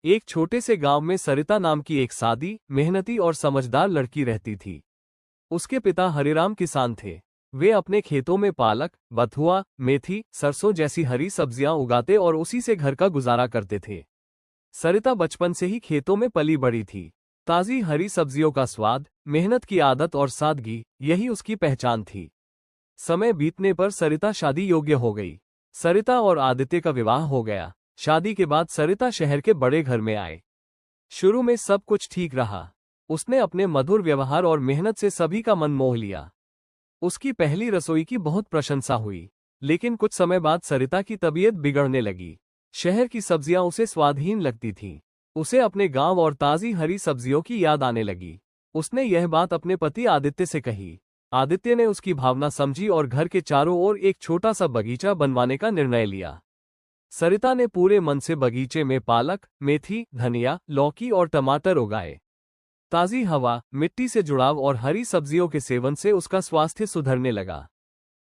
एक छोटे से गांव में सरिता नाम की एक सादी, मेहनती और समझदार लड़की रहती थी। उसके पिता हरिराम किसान थे। वे अपने खेतों में पालक, बथुआ, मेथी, सरसों जैसी हरी सब्जियां उगाते और उसी से घर का गुजारा करते थे। सरिता बचपन से ही खेतों में पली बड़ी थी। ताजी हरी सब्जियों का स्वाद, मेहनत की आदत और सादगी, यही उसकी पहचान थी। समय बीतने पर सरिता शादी योग्य हो गई। सरिता और आदित्य का विवाह हो गया। शादी के बाद सरिता शहर के बड़े घर में आए। शुरू में सब कुछ ठीक रहा। उसने अपने मधुर व्यवहार और मेहनत से सभी का मन मोह लिया। उसकी पहली रसोई की बहुत प्रशंसा हुई। लेकिन कुछ समय बाद सरिता की तबीयत बिगड़ने लगी। शहर की सब्जियां उसे स्वादहीन लगती थीं। उसे अपने गांव और ताजी हरी सब्जियों की याद आने लगी। उसने यह बात अपने पति आदित्य से कही। आदित्य ने उसकी भावना समझी और घर के चारों ओर एक छोटा सा बगीचा बनवाने का निर्णय लिया। सरिता ने पूरे मन से बगीचे में पालक, मेथी, धनिया, लौकी और टमाटर उगाए। ताज़ी हवा, मिट्टी से जुड़ाव और हरी सब्जियों के सेवन से उसका स्वास्थ्य सुधरने लगा।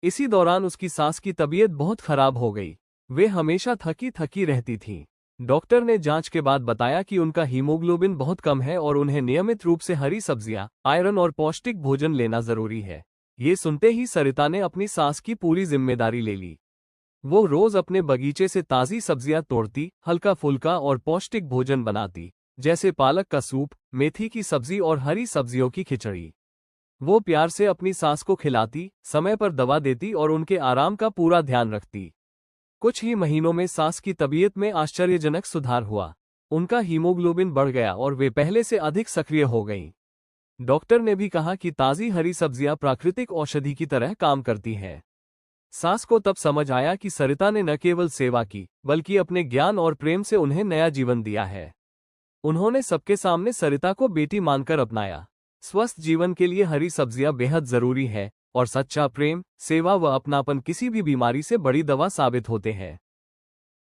इसी दौरान उसकी सास की तबीयत बहुत खराब हो गई। वे हमेशा थकी थकी रहती थीं। डॉक्टर ने जांच के बाद बताया कि उनका हीमोग्लोबिन बहुत कम है और उन्हें नियमित रूप से हरी सब्जियां, आयरन और पौष्टिक भोजन लेना जरूरी है। ये सुनते ही सरिता ने अपनी सास की पूरी जिम्मेदारी ले ली। वो रोज अपने बगीचे से ताज़ी सब्जियां तोड़ती, हल्का फुल्का और पौष्टिक भोजन बनाती, जैसे पालक का सूप, मेथी की सब्जी और हरी सब्जियों की खिचड़ी। वो प्यार से अपनी सास को खिलाती, समय पर दवा देती और उनके आराम का पूरा ध्यान रखती। कुछ ही महीनों में सास की तबीयत में आश्चर्यजनक सुधार हुआ। उनका हीमोग्लोबिन बढ़ गया और वे पहले से अधिक सक्रिय हो गईं। डॉक्टर ने भी कहा कि ताज़ी हरी सब्जियां प्राकृतिक औषधि की तरह काम करती हैं। सास को तब समझ आया कि सरिता ने न केवल सेवा की, बल्कि अपने ज्ञान और प्रेम से उन्हें नया जीवन दिया है। उन्होंने सबके सामने सरिता को बेटी मानकर अपनाया। स्वस्थ जीवन के लिए हरी सब्जियां बेहद जरूरी है और सच्चा प्रेम, सेवा व अपनापन किसी भी बीमारी से बड़ी दवा साबित होते हैं।